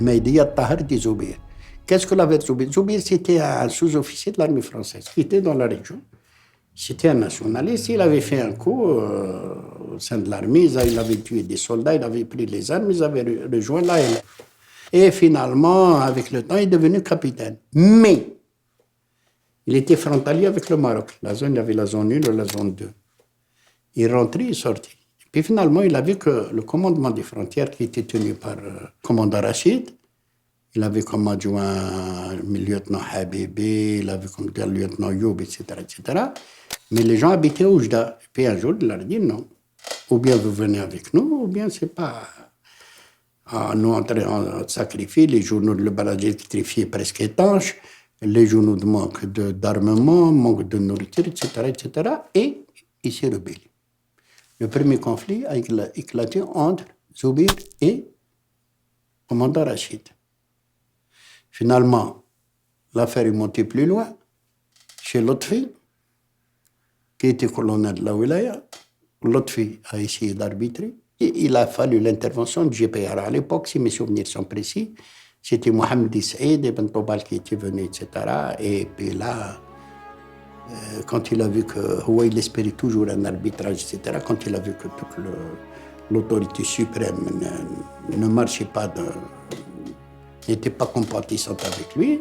Hmaïdia Tahardi Zoubir. Qu'est-ce que l'avait Zoubir? Zoubir, c'était un sous-officier de l'armée française qui était dans la région. C'était un nationaliste. Il avait fait un coup au sein de l'armée. Il avait tué des soldats, il avait pris les armes, ils avaient rejoint l'ALN. Et finalement, avec le temps, il est devenu capitaine. Mais il était frontalier avec le Maroc. Il y avait la zone 1 et la zone 2. Il rentrait, il sortait. Puis finalement, il a vu que le commandement des frontières qui était tenu par le commandant Rachid, il avait comme adjoint le lieutenant Habibi, il avait comme le lieutenant Youb, etc., etc. Mais les gens habitaient au Oujda. Et puis un jour, il leur a dit non. Ou bien vous venez avec nous, ou bien c'est pas... nous on sacrifie, les journaux de Le Baladji électrifiés presque étanches, les journaux de manque d'armement, manque de nourriture, etc., etc. Et il s'est rebellé. Le premier conflit a éclaté entre Zoubir et le commandant Rachid. Finalement, l'affaire est montée plus loin, chez Lotfi, qui était colonel de la Wilaya. Lotfi a essayé d'arbitrer. Et il a fallu l'intervention du GPR. À l'époque, si mes souvenirs sont précis, c'était Mohamed Saïd, Ibn Tobal qui était venu, etc. Et puis là, quand il a vu que il espérait toujours un arbitrage, etc., quand il a vu que toute l'autorité suprême ne marchait pas, n'était pas compatissante avec lui,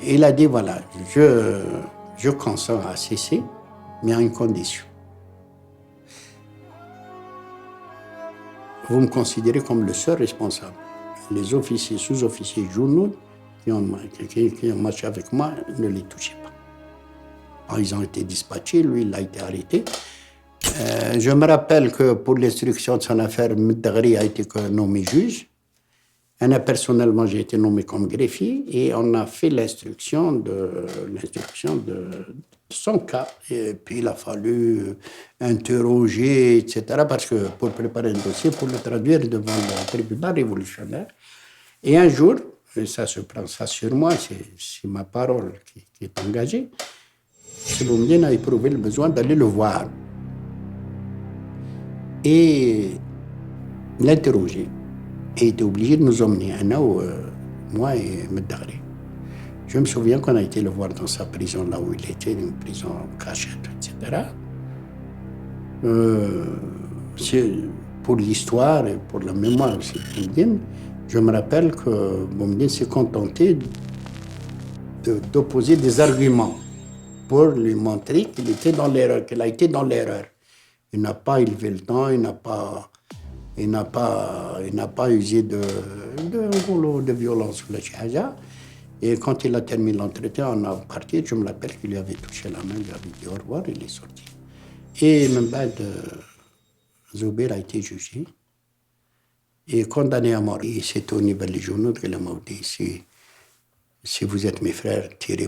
il a dit voilà, je consens à cesser, mais à une condition. Vous me considérez comme le seul responsable. Les officiers, sous-officiers, journaux qui ont marché avec moi, ne les touchez pas. Alors, ils ont été dispatchés, lui, il a été arrêté. Je me rappelle que pour l'instruction de son affaire, Mdagri a été nommé juge. Personnellement, j'ai été nommé comme greffier et on a fait l'instruction de son cas. Et puis, il a fallu interroger, etc., parce que pour préparer un dossier, pour le traduire devant le tribunal révolutionnaire. Et un jour, et ça se prend ça sur moi, c'est ma parole qui est engagée, Boumedienne a éprouvé le besoin d'aller le voir et l'interroger. Et il était obligé de nous emmener, moi et Mdagri. Je me souviens qu'on a été le voir dans sa prison, là où il était, une prison cachette, etc. Pour l'histoire et pour la mémoire de Boumedienne, je me rappelle que Boumedienne s'est contenté d'opposer des arguments pour lui montrer qu'il était dans l'erreur, qu'il a été dans l'erreur. Il n'a pas élevé le temps, il n'a pas usé de violence sur le Tchaja. Et quand il a terminé l'entretien, on a parti, je me rappelle qu'il lui avait touché la main, il lui avait dit au revoir, il est sorti. Et Mbad Zoubir a été jugé et condamné à mort. Et c'est au niveau des journaux qu'il m'a dit, si vous êtes mes frères, tirez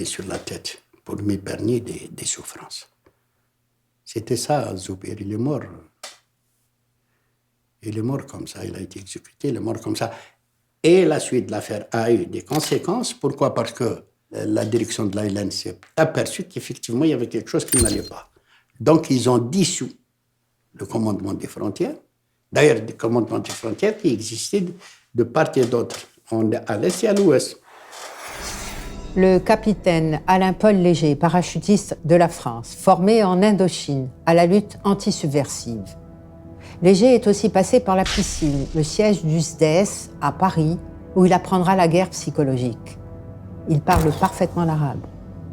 sur la tête pour m'épargner des souffrances. C'était ça, Zoubir, il est mort. Il est mort comme ça, il a été exécuté, il est mort comme ça. Et la suite de l'affaire a eu des conséquences. Pourquoi? Parce que la direction de l'ALN s'est aperçue qu'effectivement, il y avait quelque chose qui n'allait pas. Donc, ils ont dissous le commandement des frontières. D'ailleurs, des commandements des frontières qui existaient de part et d'autre, à l'est et à l'ouest. Le capitaine Alain-Paul Léger, parachutiste de la France, formé en Indochine à la lutte anti-subversive. Léger est aussi passé par la piscine, le siège du SDES à Paris, où il apprendra la guerre psychologique. Il parle parfaitement l'arabe.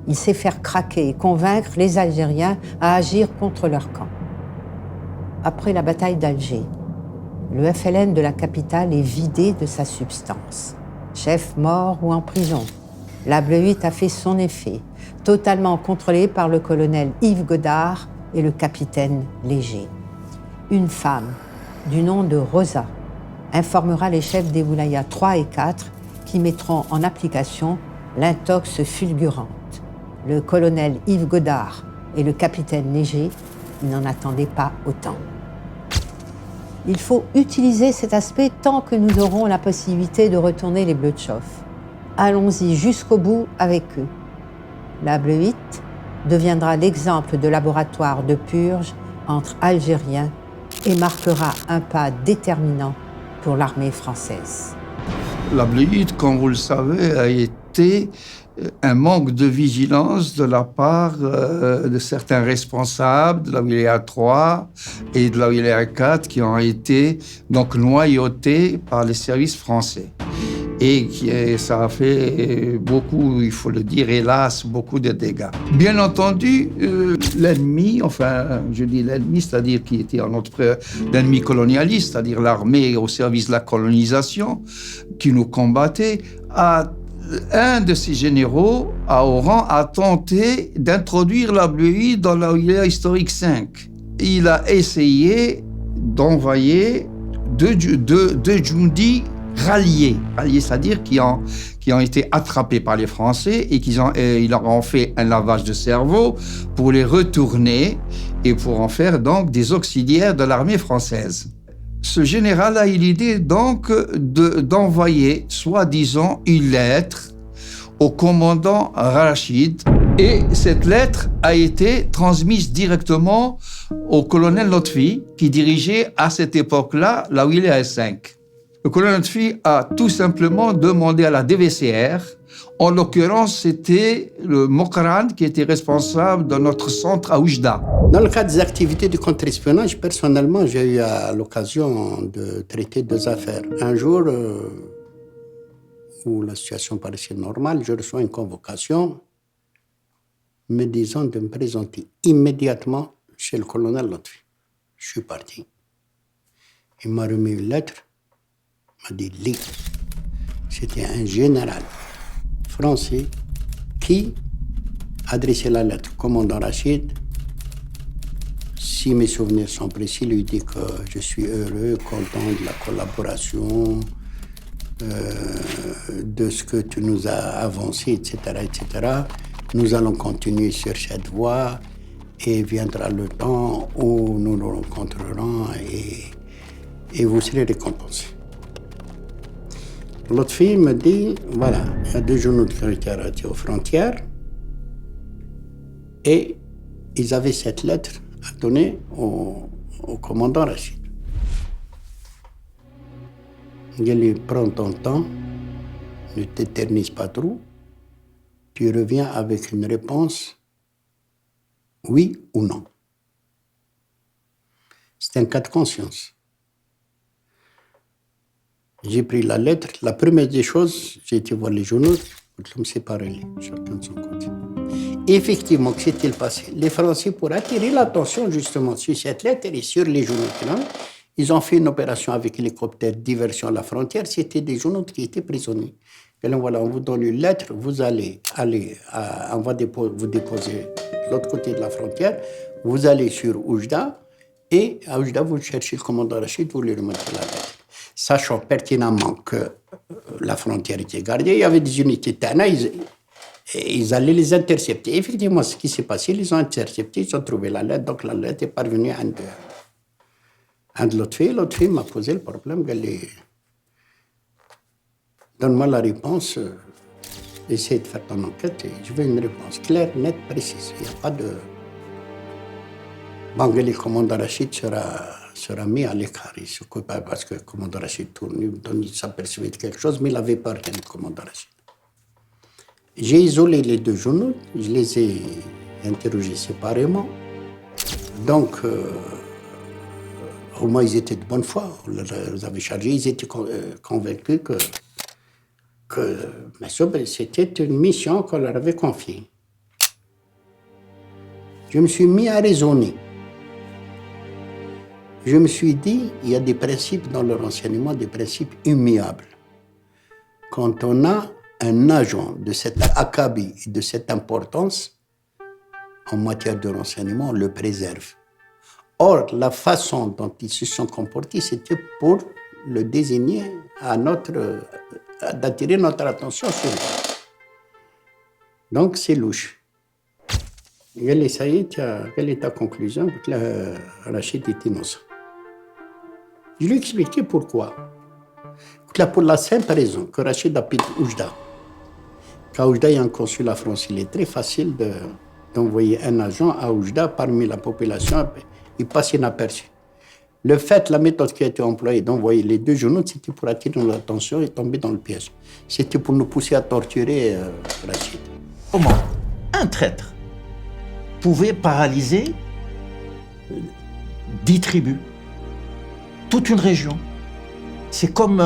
Il sait faire craquer et convaincre les Algériens à agir contre leur camp. Après la bataille d'Alger, le FLN de la capitale est vidé de sa substance. Chef mort ou en prison, la Bleu 8 a fait son effet, totalement contrôlée par le colonel Yves Godard et le capitaine Léger. Une femme, du nom de Rosa, informera les chefs des Wilayas 3 et 4 qui mettront en application l'intox fulgurante. Le colonel Yves Godard et le capitaine Léger n'en attendaient pas autant. Il faut utiliser cet aspect tant que nous aurons la possibilité de retourner les Bleus de Chof. Allons-y jusqu'au bout avec eux. La Bleu 8 deviendra l'exemple de laboratoire de purge entre Algériens et marquera un pas déterminant pour l'armée française. La Bleuite, comme vous le savez, a été un manque de vigilance de la part de certains responsables de la wilaya 3 et de la wilaya 4 qui ont été donc noyautés par les services français. Et ça a fait beaucoup, il faut le dire, hélas, beaucoup de dégâts. Bien entendu, l'ennemi, enfin, je dis l'ennemi, c'est-à-dire qui était l'ennemi colonialiste, c'est-à-dire l'armée au service de la colonisation, qui nous combattait, un de ses généraux, à Oran, a tenté d'introduire la Bleuite dans la wilaya historique 5. Il a essayé d'envoyer deux Djoundi ralliés, c'est-à-dire qui ont été attrapés par les Français et ils leur ont fait un lavage de cerveau pour les retourner et pour en faire donc des auxiliaires de l'armée française. Ce général a eu l'idée donc d'envoyer, soi-disant, une lettre au commandant Rachid. Et cette lettre a été transmise directement au colonel Lotfi, qui dirigeait à cette époque-là la wilaya 5. Le colonel Lotfi a tout simplement demandé à la DVCR, en l'occurrence c'était le Mokran qui était responsable de notre centre à Oujda. Dans le cadre des activités de contre-espionnage, personnellement, j'ai eu l'occasion de traiter deux affaires. Un jour, où la situation paraissait normale, je reçois une convocation me disant de me présenter immédiatement chez le colonel Lotfi. Je suis parti. Il m'a remis une lettre, il m'a dit « lis ». C'était un général français qui adressait la lettre au commandant Rachid. Si mes souvenirs sont précis, lui dit que je suis heureux, content de la collaboration, de ce que tu nous as avancé, etc., etc. Nous allons continuer sur cette voie et viendra le temps où nous nous rencontrerons et vous serez récompensés. L'autre fille me dit, voilà, il y a deux genoux de qui arrêtés aux frontières et ils avaient cette lettre à donner au commandant Rachid. Il lui prend ton temps, ne t'éternise pas trop, tu reviens avec une réponse oui ou non. C'est un cas de conscience. J'ai pris la lettre, la première des choses, j'ai été voir les journaux, l'homme séparé, chacun de son côté. Et effectivement, que s'est-il passé? Les Français, pour attirer l'attention justement sur cette lettre et sur les journaux, ils ont fait une opération avec hélicoptère diversion à la frontière. C'était des journaux qui étaient prisonniers. Et donc voilà, on vous donne une lettre, vous allez on va vous déposer de l'autre côté de la frontière, vous allez sur Oujda, et à Oujda, vous cherchez le commandant Rachid, vous lui remettez la lettre. Sachant pertinemment que la frontière était gardée, il y avait des unités TANA, ils allaient les intercepter. Effectivement, ce qui s'est passé, ils les ont interceptés, ils ont trouvé la lettre, donc la lettre est parvenue à un de l'autre fille m'a posé le problème, donne-moi la réponse, essaie de faire ton enquête, et je veux une réponse claire, nette, précise. Il n'y a pas de... Le commandant Rachid sera mis à l'écart, il se coupe pas parce que le commandant Rachid tourne, il s'apercevait de quelque chose, mais il avait peur du commandant Rachid. J'ai isolé les deux journaux, je les ai interrogés séparément. Donc, au moins ils étaient de bonne foi, on les avait chargés, ils étaient convaincus que c'était une mission qu'on leur avait confiée. Je me suis mis à raisonner. Je me suis dit, il y a des principes dans le renseignement, des principes immuables. Quand on a un agent de cet acabit et de cette importance, en matière de renseignement, on le préserve. Or, la façon dont ils se sont comportés, c'était pour le désigner d'attirer notre attention sur lui. Donc, c'est louche. Quelle est ta conclusion? Rachid est innocent. Je lui ai expliqué pourquoi. Pour la simple raison que Rachid habite Oujda. Qu'à Oujda, il y a un consulat français. Il est très facile d'envoyer un agent à Oujda parmi la population. Il passe inaperçu. Le fait, la méthode qui a été employée d'envoyer les 2 journaux, c'était pour attirer notre attention et tomber dans le piège. C'était pour nous pousser à torturer Rachid. Comment un traître pouvait paralyser 10 tribus, toute une région. C'est comme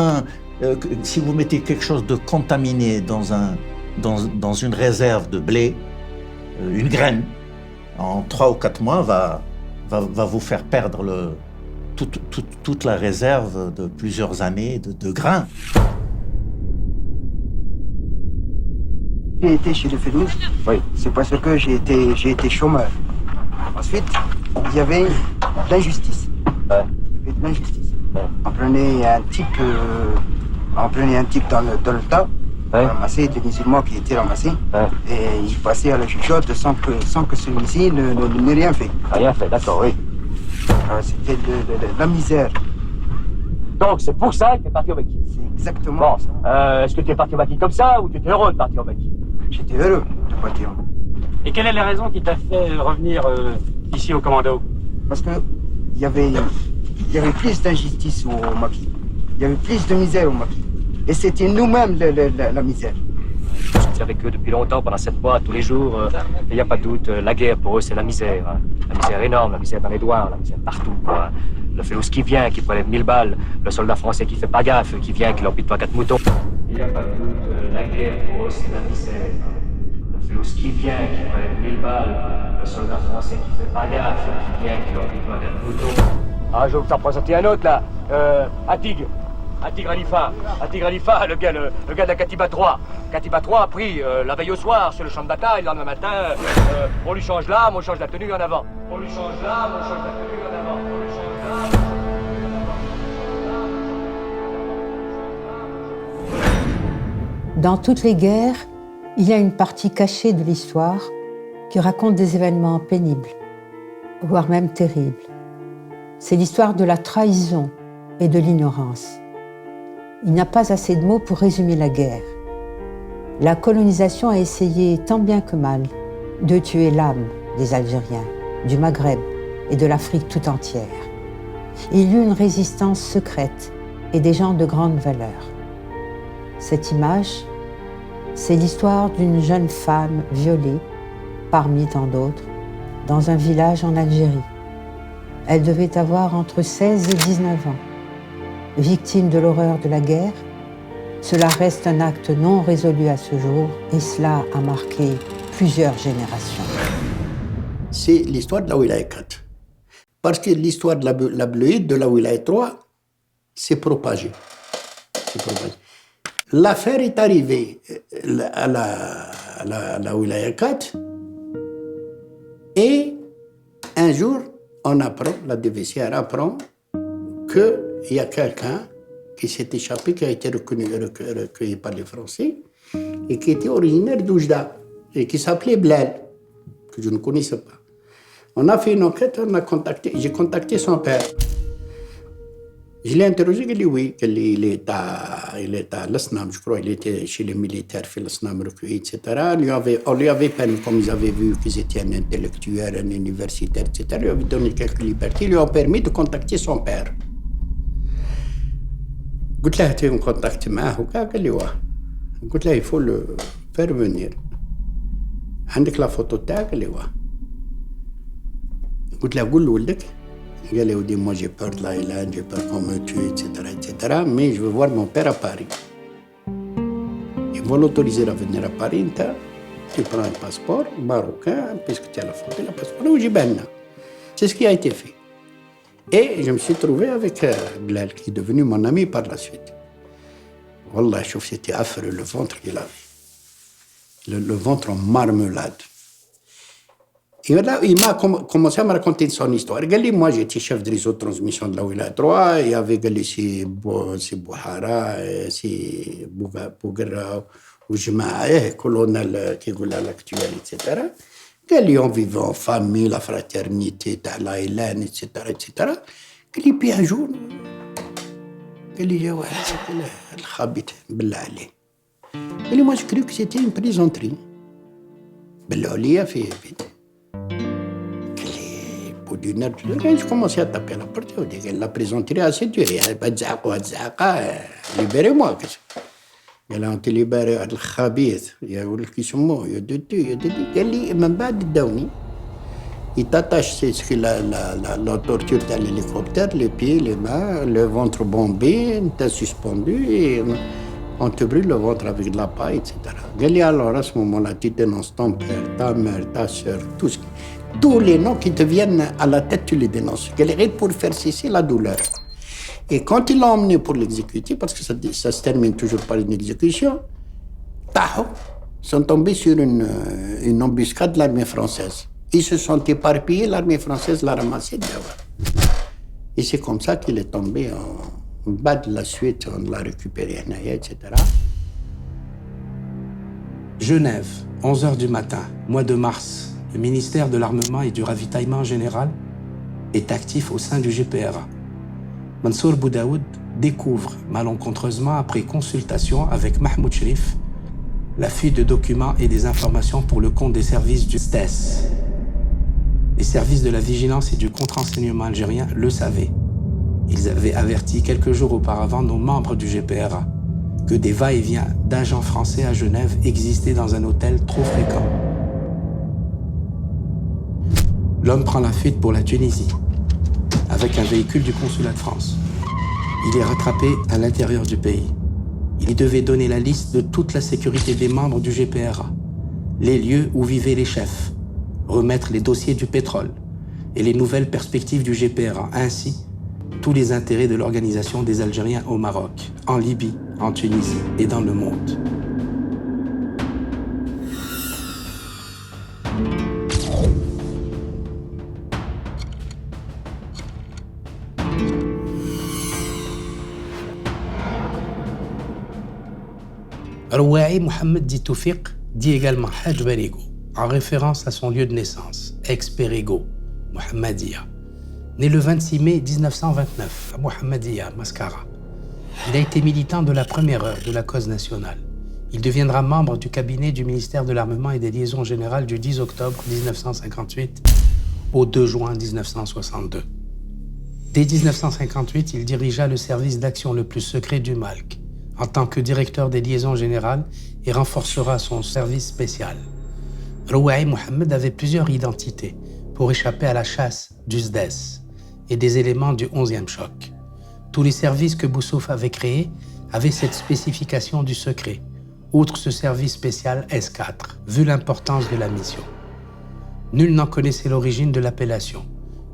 si vous mettez quelque chose de contaminé dans une réserve de blé, une graine, en 3 ou 4 mois va vous faire perdre toute la réserve de plusieurs années de grains. J'ai été chez les fermiers, oui, c'est parce que j'ai été chômeur. Ensuite, il y avait de l'injustice. Ouais. Il y avait de l'injustice. Ouais. On prenait un type dans le tas, ouais. Ramassé, des musulmans qui étaient ramassés, ouais. Et il passait à la chuchote sans que celui-ci n'ait rien fait. Rien fait, d'accord, oui. Alors, c'était de la misère. Donc c'est pour ça que tu es parti au Maki. C'est exactement ça. Bon, est-ce que tu es parti au Maki comme ça ou tu étais heureux de partir au Maki? J'étais heureux de partir au Maki. Et quelle est la raison qui t'a fait revenir ici au commando? Parce que il y avait plus d'injustice au Maki. Il y avait plus de misère au Maki. Et c'était nous-mêmes la misère. Je suis avec eux depuis longtemps, pendant 7 mois, tous les jours. Il n'y a pas de doute, la guerre pour eux c'est la misère. Hein. La misère énorme, la misère dans les doigts, la misère partout. Quoi. Le Félous qui vient, qui prélève 1000 balles. Le soldat français qui fait pas gaffe, qui vient, qui leur pique 3-4 moutons. Il n'y a pas de doute, la guerre pour eux c'est la misère. Le Félous qui vient, qui prélève 1000 balles. Le soldat français qui fait pas gaffe, qui vient, qui leur pique 3-4 moutons. Ah, je vais vous en présenter un autre là. Atig Khalifa, le gars de la Katiba 3. Katiba 3 a pris la veille au soir sur le champ de bataille, le lendemain matin, on lui change l'arme, on change la tenue en avant. On lui change l'arme, on change la tenue en avant. On lui change l'arme. Dans toutes les guerres, il y a une partie cachée de l'histoire qui raconte des événements pénibles, voire même terribles. C'est l'histoire de la trahison et de l'ignorance. Il n'y a pas assez de mots pour résumer la guerre. La colonisation a essayé, tant bien que mal, de tuer l'âme des Algériens, du Maghreb et de l'Afrique tout entière. Il y eut une résistance secrète et des gens de grande valeur. Cette image, c'est l'histoire d'une jeune femme violée, parmi tant d'autres, dans un village en Algérie. Elle devait avoir entre 16 et 19 ans. Victime de l'horreur de la guerre, cela reste un acte non résolu à ce jour et cela a marqué plusieurs générations. C'est l'histoire de la Wilaya 4. Parce que l'histoire de la Bleuite, de la Wilaya 3, s'est propagée. L'affaire est arrivée à la Wilaya 4 et un jour, on apprend, la DVCR apprend qu'il y a quelqu'un qui s'est échappé, qui a été recueilli par les Français et qui était originaire d'Oujda et qui s'appelait Blel, que je ne connaissais pas. On a fait une enquête, j'ai contacté son père. Je l'ai interrogé, il dit oui, il est à l'Asnam, je crois, il était chez les militaires, fait l'Asnam recueilli, etc. On lui avait permis, comme ils avaient vu qu'ils étaient un intellectuel, un universitaire, etc., ils lui avaient donné quelques libertés, ils lui ont permis de contacter son père. قلت له تي كونتاكت معاه وكاع قال لي واه قلت له يفو لو فير فونير عندك لا فوتو تاعك قال لي واه قلت له قول لولدك قال لي ودي moi j'ai peur de la Hollande, j'ai peur qu'on me tue, etc., mais je veux voir mon père à Paris. Ils vont l'autoriser à venir à Paris, tu prends un passeport marocain, puisque tu as la photo, le passeport, وجيبها لنا. C'est ce qui a été fait. Et je me suis trouvé avec Blel, qui est devenu mon ami par la suite. Wallah, je trouve que c'était affreux, le ventre qu'il avait. Le ventre en marmelade. Et là, il m'a commencé à me raconter son histoire. Il dit, moi, j'étais chef de réseau de transmission de la Wilaya 3. Il y avait c'est Bouhara, c'est Bougra, ou Jemaah, colonel qui est l'actuel, etc. قال لي on vivait en famille, la fraternité, la Hélène, etc., etc. قال لي puis un jour قال لي جا واحد الخابط بالله عليه قال لي moi je crois que c'était une plaisanterie بالله عليا في بيت قال لي bout d'une heure, je commençais à taper à la porte. La plaisanterie a assez duré. Libérez-moi. قال لها انت libéré هذا الخبيث ولا كيسموه قال لي من بعد داوني il t'attache la torture de l'hélicoptère, les pieds, les mains, le ventre bombé, t'es suspendu et on te brûle le ventre avec de la paille, etc. قال لي alors à ce moment-là tu dénonces ton père, ta mère, ta soeur, tous les noms qui te viennent à la tête tu les dénonces. قال لي غير pour faire cesser la douleur. Et quand ils l'ont emmené pour l'exécuter, parce que ça se termine toujours par une exécution, ils sont tombés sur une embuscade de l'armée française. Ils se sont éparpillés, l'armée française l'a ramassé dehors. Et c'est comme ça qu'il est tombé en bas de la suite, on l'a récupéré, etc. Genève, 11h du matin, mois de mars. Le ministère de l'Armement et du Ravitaillement général est actif au sein du GPRA. Mansour Boudaoud découvre malencontreusement, après consultation avec Mahmoud Cherif, la fuite de documents et des informations pour le compte des services du SDES. Les services de la vigilance et du contre-renseignement algérien le savaient. Ils avaient averti quelques jours auparavant nos membres du GPRA que des va-et-vient d'agents français à Genève existaient dans un hôtel trop fréquent. L'homme prend la fuite pour la Tunisie, avec un véhicule du consulat de France. Il est rattrapé à l'intérieur du pays. Il devait donner la liste de toute la sécurité des membres du GPRA, les lieux où vivaient les chefs, remettre les dossiers du pétrole et les nouvelles perspectives du GPRA, ainsi tous les intérêts de l'organisation des Algériens au Maroc, en Libye, en Tunisie et dans le monde. Rouaï Mohamed Di Toufiq dit également Hadj Barigo, en référence à son lieu de naissance, ex-Pérego, Mohammedia. Né le 26 mai 1929 à Mohammedia, Mascara. Il a été militant de la première heure de la cause nationale. Il deviendra membre du cabinet du ministère de l'Armement et des Liaisons Générales du 10 octobre 1958 au 2 juin 1962. Dès 1958, il dirigea le service d'action le plus secret du MALC, en tant que directeur des liaisons générales et renforcera son service spécial. Rouaï Mohamed avait plusieurs identités pour échapper à la chasse du SDES et des éléments du 11e choc. Tous les services que Boussouf avait créés avaient cette spécification du secret, outre ce service spécial S4, vu l'importance de la mission. Nul n'en connaissait l'origine de l'appellation,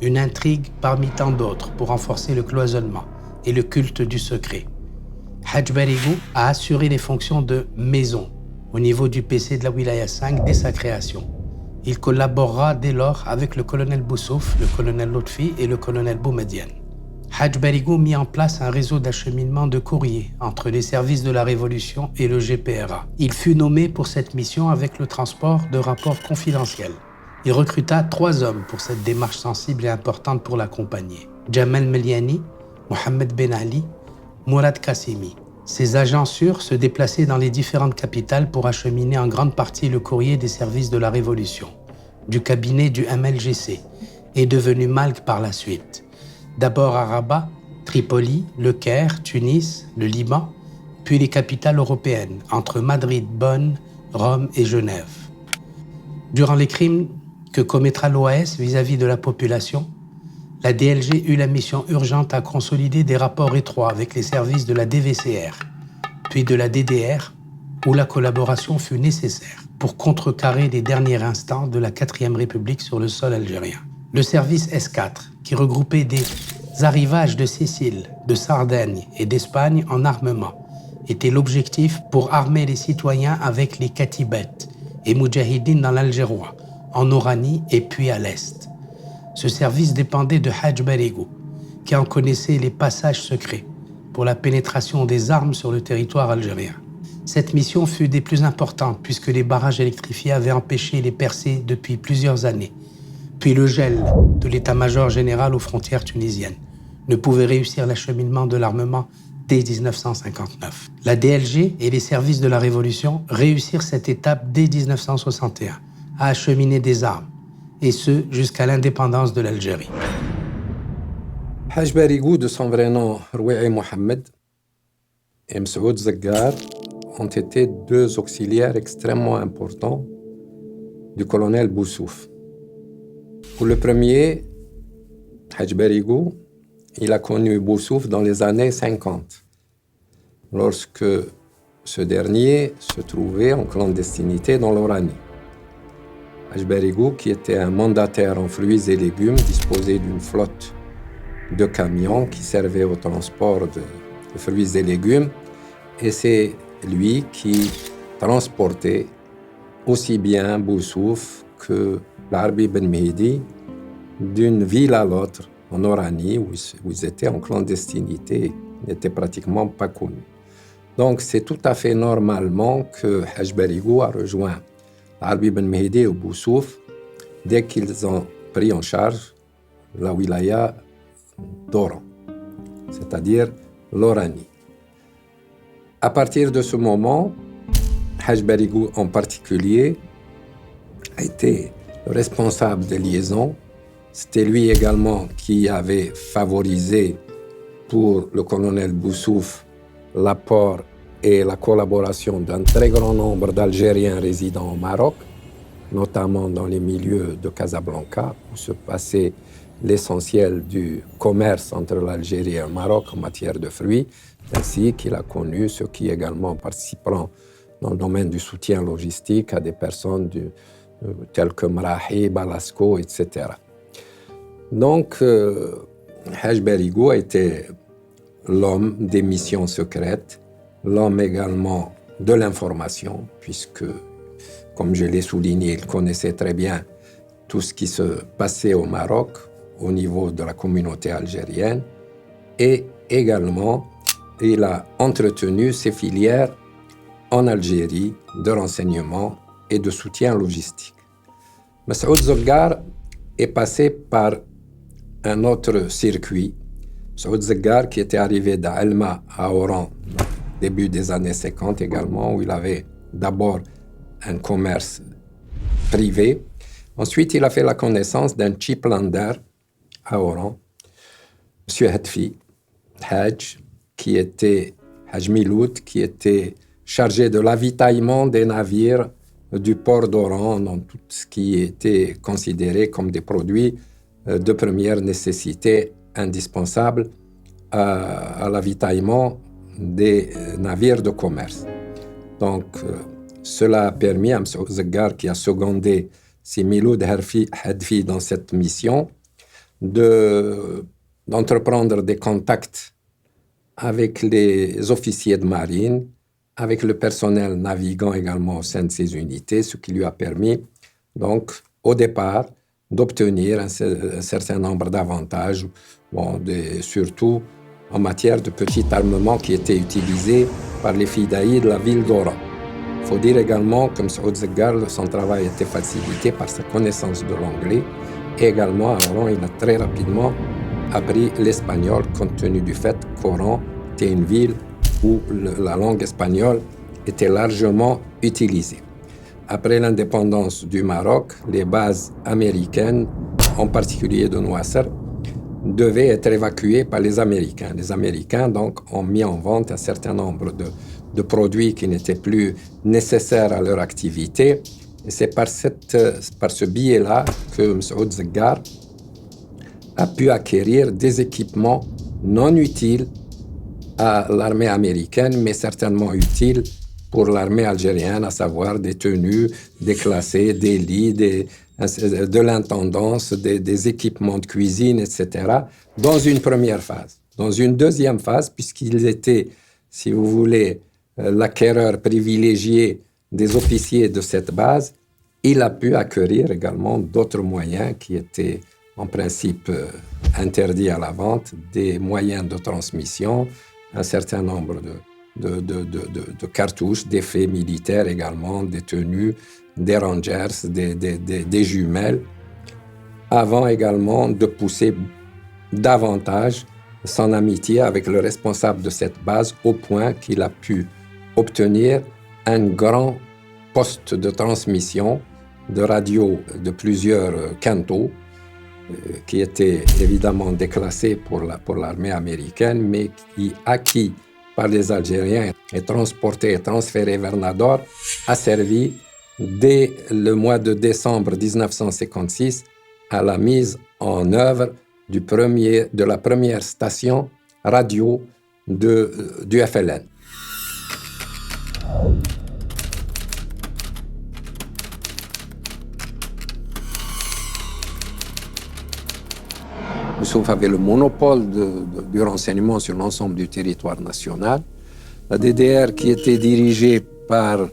une intrigue parmi tant d'autres pour renforcer le cloisonnement et le culte du secret. Hadj Barigo a assuré les fonctions de maison au niveau du PC de la Wilaya 5 dès sa création. Il collaborera dès lors avec le colonel Boussouf, le colonel Lotfi et le colonel Boumediene. Hadj Barigo mit en place un réseau d'acheminement de courriers entre les services de la Révolution et le GPRA. Il fut nommé pour cette mission avec le transport de rapports confidentiels. Il recruta 3 hommes pour cette démarche sensible et importante pour l'accompagner. Jamal Meliani, Mohamed Ben Ali, Mourad Kassimi. Ces agents sûrs se déplaçaient dans les différentes capitales pour acheminer en grande partie le courrier des services de la Révolution, du cabinet du MLGC, et devenu Malk par la suite. D'abord à Rabat, Tripoli, Le Caire, Tunis, le Liban, puis les capitales européennes, entre Madrid, Bonn, Rome et Genève. Durant les crimes que commettra l'OAS vis-à-vis de la population, la DLG eut la mission urgente à consolider des rapports étroits avec les services de la DVCR, puis de la DDR, où la collaboration fut nécessaire pour contrecarrer les derniers instants de la 4e République sur le sol algérien. Le service S4, qui regroupait des arrivages de Sicile, de Sardaigne et d'Espagne en armement, était l'objectif pour armer les citoyens avec les Katibet et Moudjahidines dans l'Algérois, en Oranie et puis à l'Est. Ce service dépendait de Hadj Barigo, qui en connaissait les passages secrets pour la pénétration des armes sur le territoire algérien. Cette mission fut des plus importantes puisque les barrages électrifiés avaient empêché les percées depuis plusieurs années. Puis le gel de l'état-major général aux frontières tunisiennes ne pouvait réussir l'acheminement de l'armement dès 1959. La DLG et les services de la Révolution réussirent cette étape dès 1961 à acheminer des armes et ce jusqu'à l'indépendance de l'Algérie. Haj Barigou, de son vrai nom Rouai Mohamed, et Msaoud Zeggar ont été deux auxiliaires extrêmement importants du colonel Boussouf. Pour le premier, Haj Barigou, il a connu Boussouf dans les années 50, lorsque ce dernier se trouvait en clandestinité dans l'Oranie. Haj Barigou, qui était un mandataire en fruits et légumes, disposait d'une flotte de camions qui servaient au transport de fruits et légumes, et c'est lui qui transportait aussi bien Boussouf que l'Arbi Ben Mehdi d'une ville à l'autre en Oranie, où ils étaient en clandestinité, n'étaient pratiquement pas connus. Donc c'est tout à fait normalement que Haj Barigou a rejoint l'Arbi Ben Mehdi et Boussouf dès qu'ils ont pris en charge la wilaya d'Oran, c'est-à-dire l'Oranie. À partir de ce moment, Haj Barigou en particulier a été responsable des liaisons. C'était lui également qui avait favorisé pour le colonel Boussouf l'apport et la collaboration d'un très grand nombre d'Algériens résidant au Maroc, notamment dans les milieux de Casablanca, où se passait l'essentiel du commerce entre l'Algérie et le Maroc en matière de fruits, ainsi qu'il a connu ceux qui également participeront dans le domaine du soutien logistique à des personnes telles que Mrahi, Balasco, etc. Donc, Haj Barigou a été l'homme des missions secrètes, l'homme également de l'information, puisque, comme je l'ai souligné, il connaissait très bien tout ce qui se passait au Maroc, au niveau de la communauté algérienne, et également, il a entretenu ses filières en Algérie de renseignement et de soutien logistique. Msaoud Zeggar est passé par un autre circuit. Msaoud Zeggar, qui était arrivé d'Alma à Oran, début des années 50 également, où il avait d'abord un commerce privé. Ensuite, il a fait la connaissance d'un cheaplander à Oran, M. Hadfi, Haj, qui était Haj Miloud, qui était chargé de l'avitaillement des navires du port d'Oran dans tout ce qui était considéré comme des produits de première nécessité indispensables à l'avitaillement des navires de commerce. Donc, cela a permis à M. Zeggar, qui a secondé si Miloud Hadfi dans cette mission, d'entreprendre des contacts avec les officiers de marine, avec le personnel navigant également au sein de ces unités, ce qui lui a permis, donc, au départ, d'obtenir un certain nombre d'avantages, surtout en matière de petit armement qui était utilisé par les fidaïs de la ville d'Oran. Il faut dire également que Msaoud Zeggar, son travail était facilité par sa connaissance de l'anglais, et également à Oran, il a très rapidement appris l'espagnol, compte tenu du fait qu'Oran était une ville où la langue espagnole était largement utilisée. Après l'indépendance du Maroc, les bases américaines, en particulier de Noisser, devaient être évacuées par les Américains. Les Américains, donc, ont mis en vente un certain nombre de produits qui n'étaient plus nécessaires à leur activité. Et c'est par ce biais-là que Msaoud Zeggar a pu acquérir des équipements non utiles à l'armée américaine, mais certainement utiles pour l'armée algérienne, à savoir des tenues déclassées, des lits, de l'intendance, des équipements de cuisine, etc., dans une première phase. Dans une deuxième phase, puisqu'ils étaient, si vous voulez, l'acquéreur privilégié des officiers de cette base, il a pu acquérir également d'autres moyens qui étaient en principe interdits à la vente, des moyens de transmission, un certain nombre de cartouches, d'effets militaires également, des tenues, des rangers, des jumelles, avant également de pousser davantage son amitié avec le responsable de cette base, au point qu'il a pu obtenir un grand poste de transmission de radio de plusieurs cantos, qui étaient évidemment déclassés pour l'armée américaine, mais qui, acquis par les Algériens et transportés et transférés vers Nador, a servi dès le mois de décembre 1956 à la mise en œuvre de la première station radio du FLN. Boussouf avait le monopole du renseignement sur l'ensemble du territoire national. La DDR, qui était dirigée par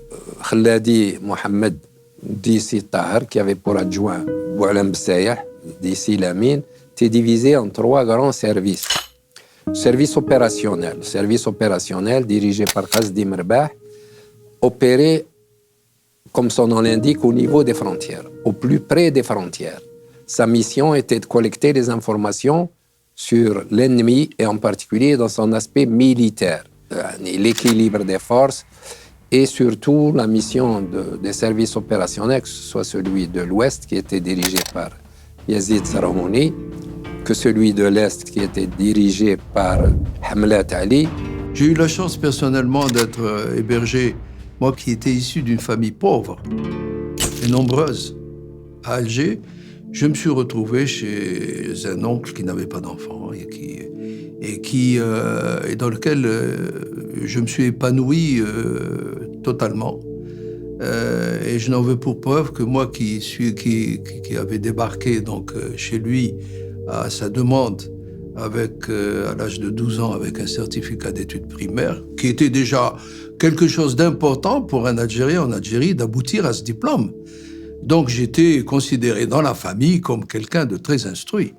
Khaladi Mohamed Dissi Tahar, qui avait pour adjoint Boualem Bsayah, Dissi Lamine, était divisée en 3 grands services. Service opérationnel dirigé par Khazdi Merbah, opéré, comme son nom l'indique, au niveau des frontières, au plus près des frontières. Sa mission était de collecter des informations sur l'ennemi et en particulier dans son aspect militaire, l'équilibre des forces et surtout la mission des services opérationnels, que ce soit celui de l'Ouest qui était dirigé par Yazid Sarahouni, que celui de l'Est qui était dirigé par Hamlat Ali. J'ai eu la chance personnellement d'être hébergé, moi qui étais issu d'une famille pauvre et nombreuse, à Alger. Je me suis retrouvé chez un oncle qui n'avait pas d'enfant et dans lequel je me suis épanoui totalement. Et je n'en veux pour preuve que moi qui avait débarqué donc chez lui à sa demande à l'âge de 12 ans avec un certificat d'études primaires, qui était déjà quelque chose d'important pour un Algérien en Algérie d'aboutir à ce diplôme. Donc j'étais considéré dans la famille comme quelqu'un de très instruit.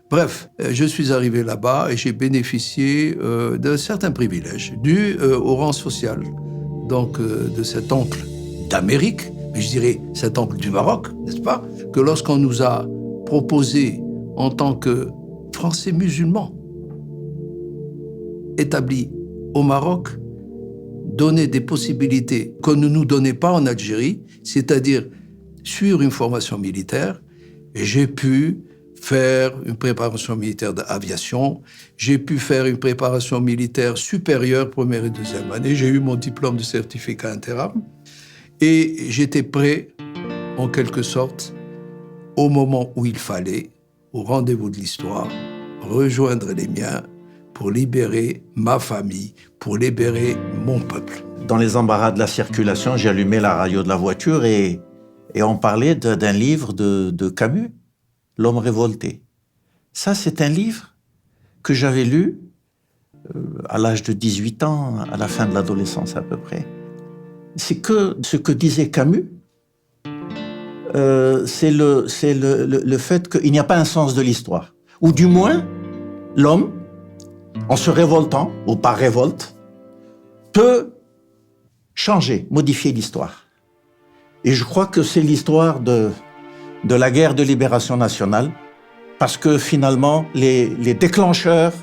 Bref, je suis arrivé là-bas et j'ai bénéficié de certains privilèges dus au rang social. Donc de cet oncle d'Amérique, mais je dirais cet oncle du Maroc, n'est-ce pas? Que lorsqu'on nous a proposé en tant que Français musulmans établis au Maroc, donner des possibilités qu'on ne nous donnait pas en Algérie, c'est-à-dire suivre une formation militaire, et j'ai pu faire une préparation militaire d'aviation, j'ai pu faire une préparation militaire supérieure, première et deuxième année, j'ai eu mon diplôme de certificat interarmes, et j'étais prêt, en quelque sorte, au moment où il fallait, au rendez-vous de l'histoire, rejoindre les miens pour libérer ma famille, pour libérer mon peuple. Dans les embarras de la circulation, j'ai allumé la radio de la voiture et on parlait d'un livre de Camus, L'homme révolté. Ça, c'est un livre que j'avais lu à l'âge de 18 ans, à la fin de l'adolescence à peu près. C'est que ce que disait Camus, c'est le fait qu'il n'y a pas un sens de l'histoire. Ou du moins, l'homme, en se révoltant, ou par révolte, peut changer, modifier l'histoire. Et je crois que c'est l'histoire de la guerre de libération nationale, parce que finalement, les déclencheurs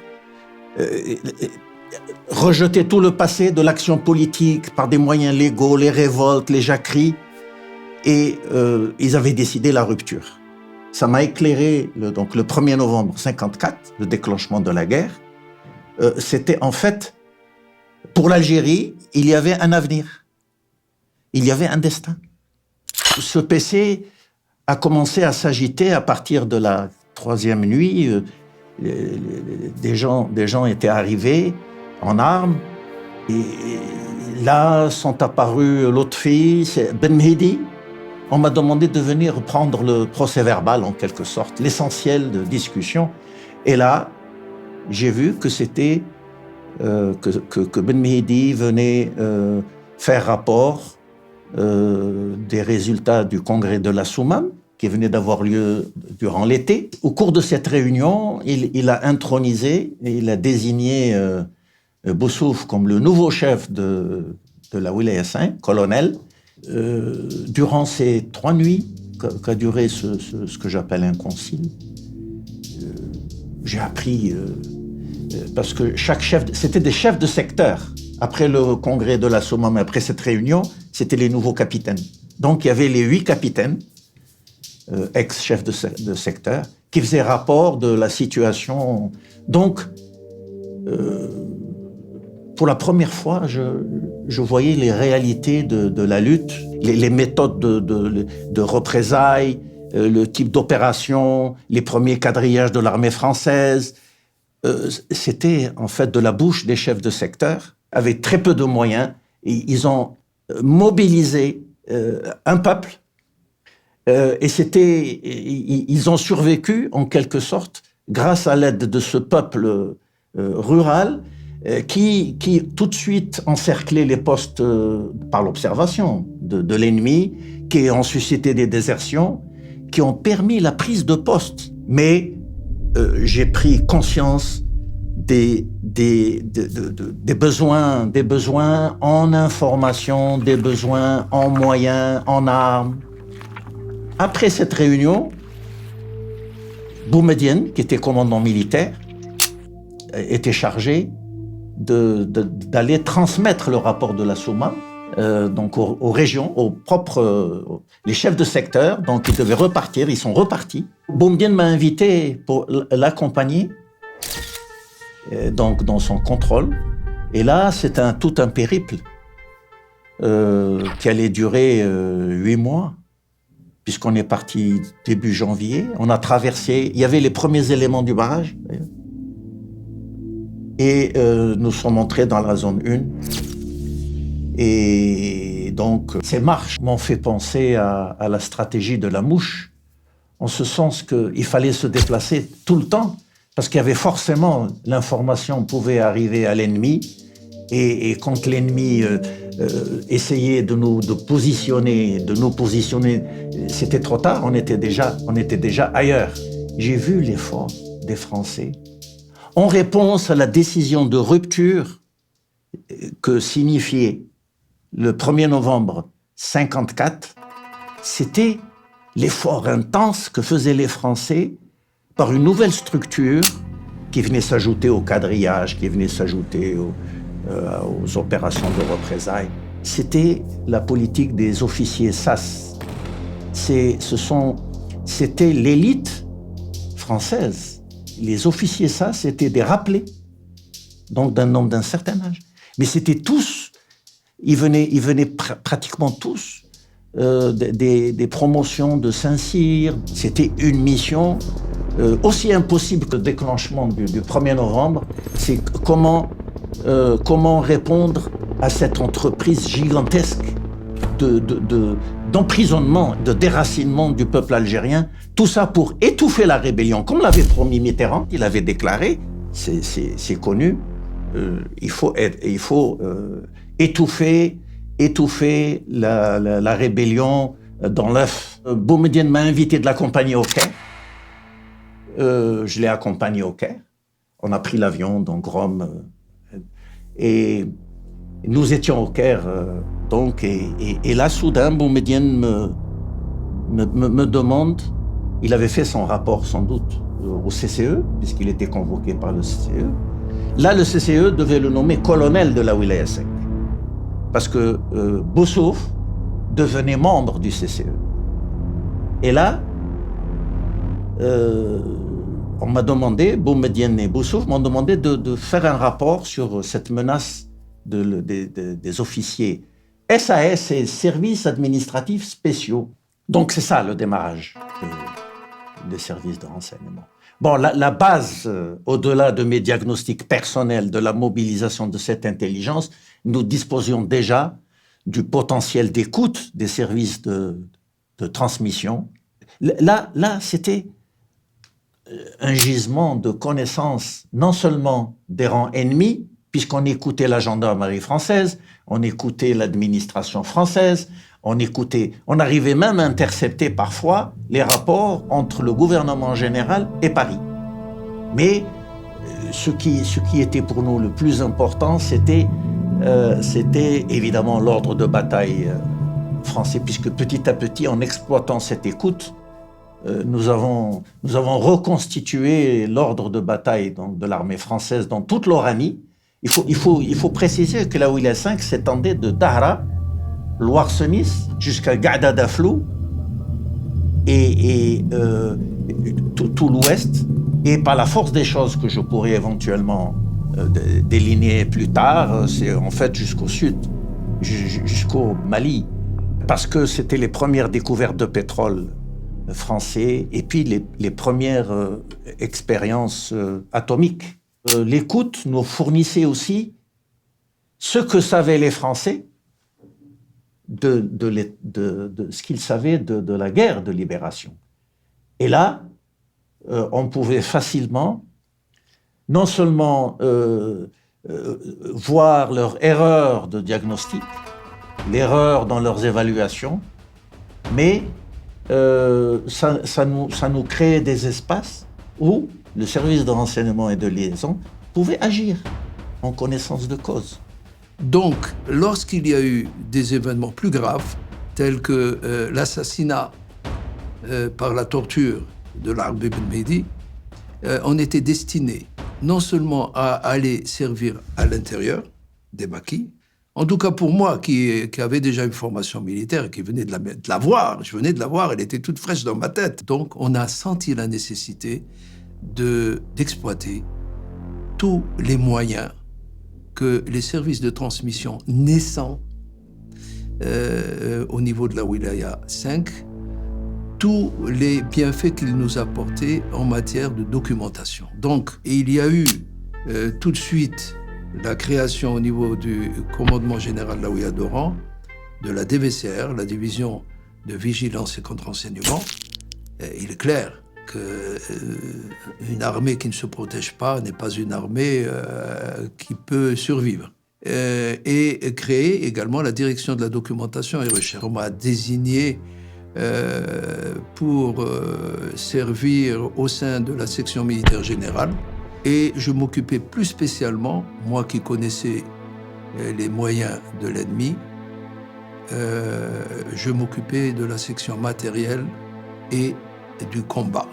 rejetaient tout le passé de l'action politique par des moyens légaux, les révoltes, les jacqueries, et ils avaient décidé la rupture. Ça m'a éclairé, donc le 1er novembre 1954, le déclenchement de la guerre. C'était en fait, pour l'Algérie, il y avait un avenir. Il y avait un destin. Ce PC a commencé à s'agiter à partir de la 3e nuit. Des gens étaient arrivés en armes. Et là sont apparus l'autre fille, c'est Ben Mehdi. On m'a demandé de venir prendre le procès-verbal, en quelque sorte, l'essentiel de discussion. Et là, j'ai vu que c'était que Ben Mehdi venait faire rapport des résultats du congrès de la Soumam, qui venait d'avoir lieu durant l'été. Au cours de cette réunion, il a intronisé et il a désigné Boussouf comme le nouveau chef de la Wilaya 5, colonel. Durant ces 3 nuits qu'a duré ce que j'appelle un concile, j'ai appris, parce que chaque chef, c'était des chefs de secteur. Après le congrès de la Soumam, après cette réunion, c'était les nouveaux capitaines. Donc il y avait les 8 capitaines ex-chef de secteur, qui faisait rapport de la situation. Donc, pour la première fois, je voyais les réalités de la lutte, les méthodes de représailles, le type d'opération, les premiers quadrillages de l'armée française. C'était en fait de la bouche des chefs de secteur, avec très peu de moyens. Et ils ont mobilisé un peuple. Ils ont survécu en quelque sorte grâce à l'aide de ce peuple rural qui tout de suite encerclait les postes par l'observation de l'ennemi, qui ont suscité des désertions, qui ont permis la prise de poste. Mais j'ai pris conscience des besoins en information, des besoins en moyens, en armes. Après cette réunion, Boumedienne, qui était commandant militaire, était chargé d'aller transmettre le rapport de la Souma donc aux régions, les chefs de secteur. Donc ils devaient repartir, ils sont repartis. Boumedienne m'a invité pour l'accompagner donc dans son contrôle. Et là, c'est tout un périple qui allait durer 8 mois. Puisqu'on est parti début janvier, on a traversé, il y avait les premiers éléments du barrage, et nous sommes entrés dans la zone 1. Et donc, ces marches m'ont fait penser à la stratégie de la mouche, en ce sens qu'il fallait se déplacer tout le temps, parce qu'il y avait forcément, l'information pouvait arriver à l'ennemi, et quand l'ennemi essayait de nous positionner, c'était trop tard, on était déjà ailleurs. J'ai vu l'effort des Français en réponse à la décision de rupture que signifiait le 1er novembre 1954. C'était l'effort intense que faisaient les Français par une nouvelle structure qui venait s'ajouter au quadrillage, qui venait s'ajouter aux opérations de représailles. C'était la politique des officiers SAS. C'était l'élite française. Les officiers SAS étaient des rappelés, donc d'un certain âge. Mais c'était tous, ils venaient pratiquement tous des promotions de Saint-Cyr. C'était une mission aussi impossible que le déclenchement du 1er novembre. C'est comment répondre à cette entreprise gigantesque d'emprisonnement, de déracinement du peuple algérien. Tout ça pour étouffer la rébellion. Comme l'avait promis Mitterrand, il avait déclaré, c'est connu, il faut étouffer la rébellion dans l'œuf. Boumedienne m'a invité de l'accompagner au Caire. Je l'ai accompagné au Caire. On a pris l'avion, donc Rome. Et nous étions au Caire, donc, et là, soudain, Boumedienne me demande, il avait fait son rapport sans doute au CCE, puisqu'il était convoqué par le CCE. Là, le CCE devait le nommer colonel de la Wilaya Sek, parce que Boussouf devenait membre du CCE. Et là, on m'a demandé, Boumedienne et Boussouf m'ont demandé de faire un rapport sur cette menace des officiers SAS et services administratifs spéciaux. Donc c'est ça le démarrage des services de renseignement. Bon, la base, au-delà de mes diagnostics personnels, de la mobilisation de cette intelligence, nous disposions déjà du potentiel d'écoute des services de transmission. Là, c'était un gisement de connaissances, non seulement des rangs ennemis, puisqu'on écoutait la gendarmerie française, on écoutait l'administration française, on arrivait même à intercepter parfois les rapports entre le gouvernement général et Paris. Mais ce qui était pour nous le plus important, c'était évidemment l'ordre de bataille français, puisque petit à petit, en exploitant cette écoute, nous avons reconstitué l'ordre de bataille de l'armée française dans toute l'Oranie. Il faut préciser que la Wilaya 5 s'étendait de Dahra, Loire-Senis, jusqu'à Gaada Daflou, et tout l'Ouest, et par la force des choses que je pourrais éventuellement déligner plus tard, c'est en fait jusqu'au sud, jusqu'au Mali, parce que c'était les premières découvertes de pétrole français et puis les premières expériences atomiques. L'écoute nous fournissait aussi ce que savaient les Français de ce qu'ils savaient de la guerre de libération. Et là, on pouvait facilement non seulement voir leur erreur de diagnostic, l'erreur dans leurs évaluations, mais ça nous créait des espaces où le service de renseignement et de liaison pouvait agir en connaissance de cause. Donc, lorsqu'il y a eu des événements plus graves, tels que l'assassinat par la torture de l'Arab ibn Mehdi, on était destiné non seulement à aller servir à l'intérieur des maquis, en tout cas pour moi qui avait déjà une formation militaire, qui venait de la voir, je venais de la voir, elle était toute fraîche dans ma tête. Donc on a senti la nécessité d'exploiter tous les moyens que les services de transmission naissants au niveau de la Wilaya 5, tous les bienfaits qu'il nous apportait en matière de documentation. Donc, il y a eu tout de suite la création au niveau du commandement général de la Wilaya d'Oran, de la DVCR, la division de vigilance et contre-renseignement. Il est clair qu'une armée qui ne se protège pas n'est pas une armée qui peut survivre. Et créer également la direction de la documentation et recherche. On m'a désigné pour servir au sein de la section militaire générale. Et je m'occupais plus spécialement, moi qui connaissais les moyens de l'ennemi, je m'occupais de la section matérielle et du combat.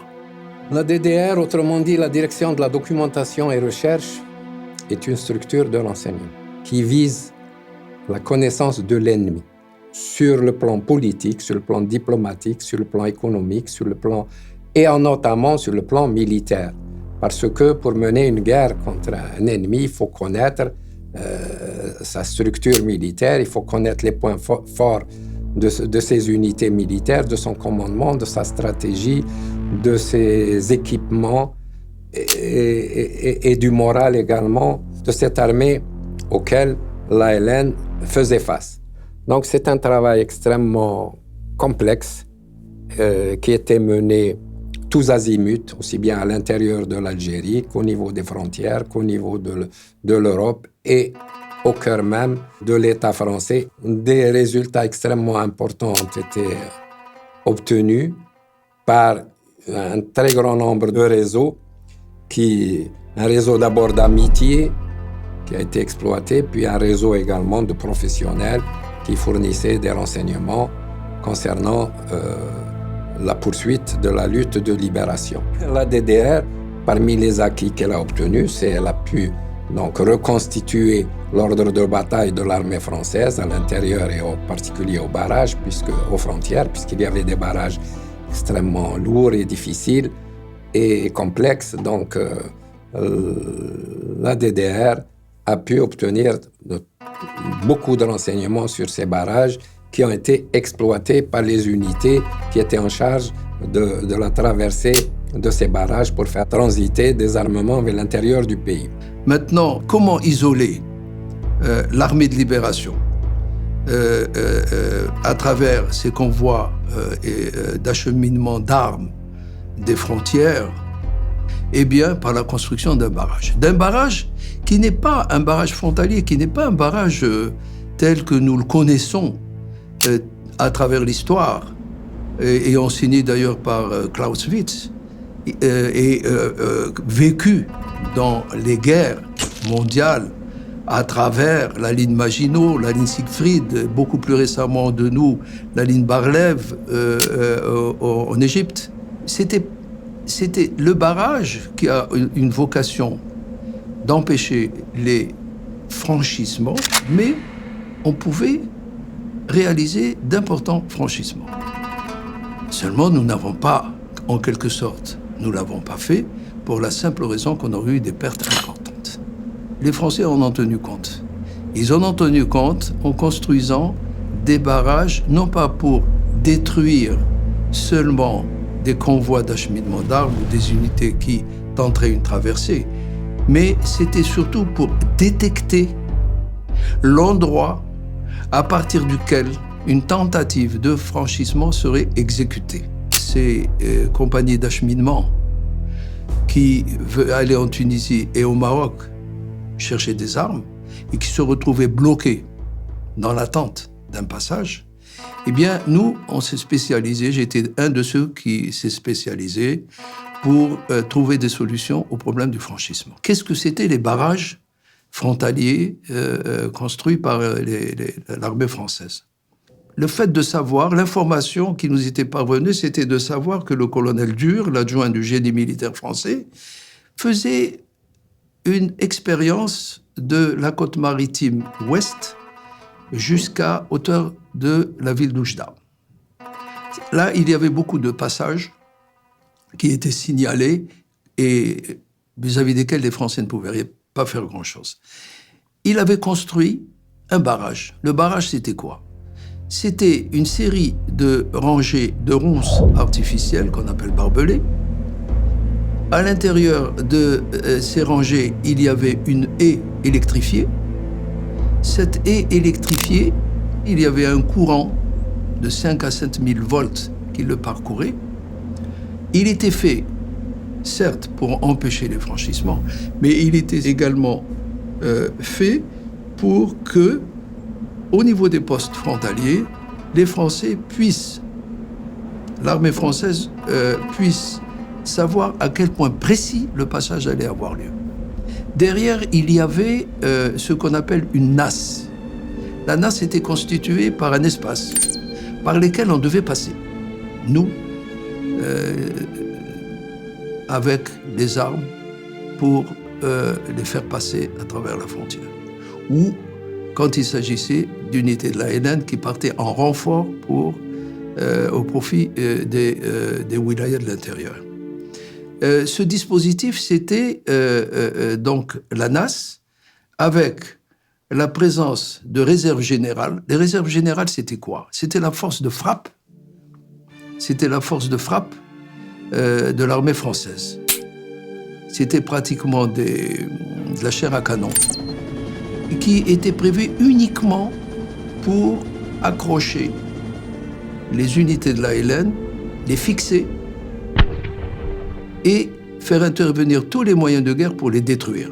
La DDR, autrement dit la Direction de la documentation et recherche, est une structure de renseignement qui vise la connaissance de l'ennemi sur le plan politique, sur le plan diplomatique, sur le plan économique, et notamment sur le plan militaire. Parce que pour mener une guerre contre un ennemi, il faut connaître sa structure militaire, il faut connaître les points forts de ses unités militaires, de son commandement, de sa stratégie, de ses équipements et du moral également de cette armée auquel l'ALN faisait face. Donc c'est un travail extrêmement complexe qui était mené tous azimuts, aussi bien à l'intérieur de l'Algérie qu'au niveau des frontières, qu'au niveau de l'Europe et au cœur même de l'État français. Des résultats extrêmement importants ont été obtenus par un très grand nombre de réseaux, un réseau d'abord d'amitié qui a été exploité, puis un réseau également de professionnels qui fournissaient des renseignements concernant la poursuite de la lutte de libération. La DDR, parmi les acquis qu'elle a obtenus, c'est qu'elle a pu donc reconstituer l'ordre de bataille de l'armée française à l'intérieur et en particulier aux barrages, aux frontières, puisqu'il y avait des barrages extrêmement lourds et difficiles et complexes. Donc la DDR a pu obtenir beaucoup de renseignements sur ces barrages qui ont été exploités par les unités qui étaient en charge de la traversée de ces barrages pour faire transiter des armements vers l'intérieur du pays. Maintenant, comment isoler l'armée de libération à travers ces convois d'acheminement d'armes des frontières? Eh bien, par la construction d'un barrage. D'un barrage qui n'est pas un barrage frontalier, qui n'est pas un barrage tel que nous le connaissons à travers l'histoire, et enseigné d'ailleurs par Clausewitz, et vécu dans les guerres mondiales à travers la ligne Maginot, la ligne Siegfried, beaucoup plus récemment de nous, la ligne Bar-Lev en Égypte. C'était le barrage qui a une vocation d'empêcher les franchissements, mais on pouvait réaliser d'importants franchissements. Seulement, nous n'avons pas, en quelque sorte, nous ne l'avons pas fait pour la simple raison qu'on aurait eu des pertes importantes. Les Français en ont tenu compte. Ils en ont tenu compte en construisant des barrages, non pas pour détruire seulement des convois d'acheminement d'armes ou des unités qui tenteraient une traversée, mais c'était surtout pour détecter l'endroit à partir duquel une tentative de franchissement serait exécutée. Ces compagnies d'acheminement qui veulent aller en Tunisie et au Maroc chercher des armes et qui se retrouvaient bloquées dans l'attente d'un passage, eh bien, nous, on s'est spécialisés, j'étais un de ceux qui s'est spécialisé pour trouver des solutions au problème du franchissement. Qu'est-ce que c'était les barrages frontaliers construits par l'armée française? Le fait de savoir, l'information qui nous était parvenue, c'était de savoir que le colonel Dur, l'adjoint du génie militaire français, faisait une expérience de la côte maritime ouest jusqu'à hauteur de la ville d'Oujda. Là, il y avait beaucoup de passages qui étaient signalés et vis-à-vis desquels les Français ne pouvaient pas faire grand-chose. Il avait construit un barrage. Le barrage, c'était quoi? C'était une série de rangées de ronces artificielles qu'on appelle barbelés. À l'intérieur de ces rangées, il y avait une haie électrifiée. Cette haie électrifiée, il y avait un courant de 5 à 7 000 volts qui le parcourait. Il était fait, certes, pour empêcher les franchissements, mais il était également fait pour que, au niveau des postes frontaliers, les Français puissent, l'armée française puisse savoir à quel point précis le passage allait avoir lieu. Derrière, il y avait ce qu'on appelle une nasse. La nasse était constituée par un espace par lequel on devait passer. Nous, avec des armes pour les faire passer à travers la frontière. Ou quand il s'agissait d'unités de la LN qui partaient en renfort au profit des wilayas de l'intérieur. Ce dispositif, c'était donc la NAS, avec la présence de réserves générales. Les réserves générales, c'était quoi? C'était la force de frappe. C'était la force de frappe de l'armée française. C'était pratiquement de la chair à canon, qui était prévue uniquement pour accrocher les unités de la LN, les fixer et faire intervenir tous les moyens de guerre pour les détruire.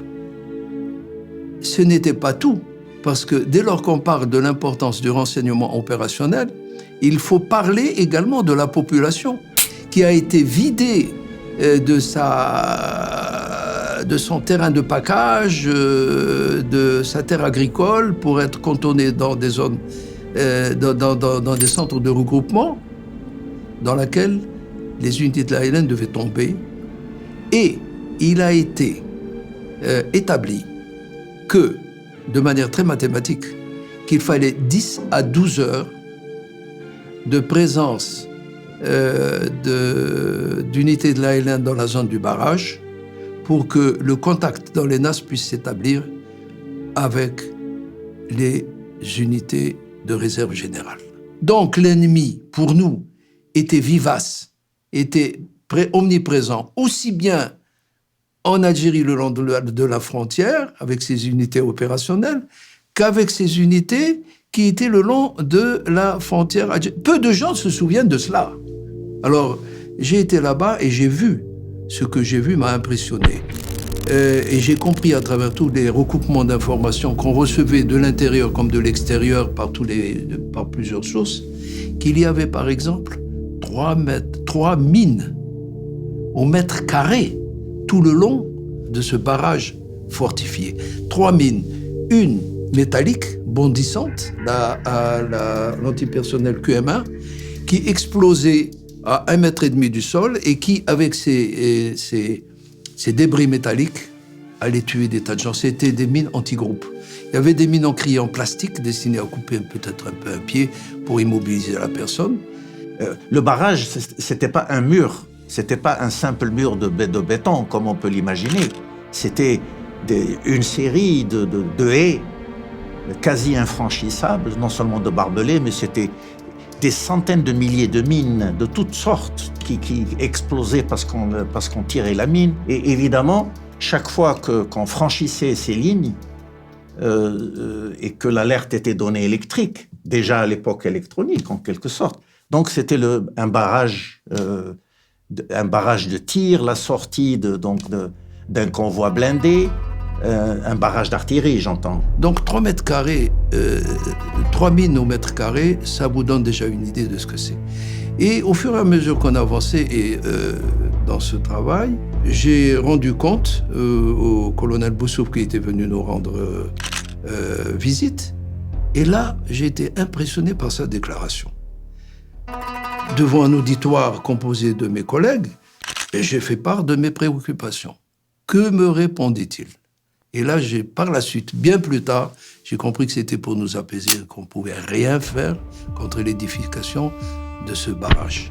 Ce n'était pas tout, parce que dès lors qu'on parle de l'importance du renseignement opérationnel, il faut parler également de la population qui a été vidée de son terrain de pacage, de sa terre agricole pour être cantonnée dans des zones, dans des centres de regroupement dans lesquels les unités de la LN devaient tomber. Et il a été établi que, de manière très mathématique, qu'il fallait 10 à 12 heures de présence d'unités de la LN dans la zone du barrage pour que le contact dans les NAS puisse s'établir avec les unités de réserve générale. Donc l'ennemi, pour nous, était vivace, était omniprésent, aussi bien en Algérie le long de la frontière, avec ses unités opérationnelles, qu'avec ses unités qui étaient le long de la frontière algérienne. Peu de gens se souviennent de cela. Alors, j'ai été là-bas et j'ai vu. Ce que j'ai vu m'a impressionné. Et j'ai compris à travers tous les recoupements d'informations qu'on recevait de l'intérieur comme de l'extérieur par plusieurs sources, qu'il y avait par exemple 3 mines au mètre carré tout le long de ce barrage fortifié. 3 mines, une métallique, bondissante, l'antipersonnel QM1, qui explosait à 1,5 mètre du sol et qui, avec ces débris métalliques, allait tuer des tas de gens. C'était des mines anti-groupes. Il y avait des mines encriées en plastique, destinées à couper peut-être un peu un pied pour immobiliser la personne. Le barrage, c'était pas un mur, c'était pas un simple mur de béton comme on peut l'imaginer. C'était une série de haies quasi infranchissables, non seulement de barbelés, mais c'était des centaines de milliers de mines de toutes sortes qui explosaient parce qu'on tirait la mine. Et évidemment, chaque fois qu'on franchissait ces lignes et que l'alerte était donnée électrique, déjà à l'époque électronique en quelque sorte, donc c'était un barrage de tir, la sortie d'un convoi blindé, un barrage d'artillerie, j'entends. Donc 3 mètres carrés, 3 mines au mètre carré, ça vous donne déjà une idée de ce que c'est. Et au fur et à mesure qu'on avançait dans ce travail, j'ai rendu compte au colonel Boussouf qui était venu nous rendre visite. Et là, j'ai été impressionné par sa déclaration. Devant un auditoire composé de mes collègues, j'ai fait part de mes préoccupations. Que me répondit-il? Et là, par la suite, bien plus tard, j'ai compris que c'était pour nous apaiser, qu'on ne pouvait rien faire contre l'édification de ce barrage.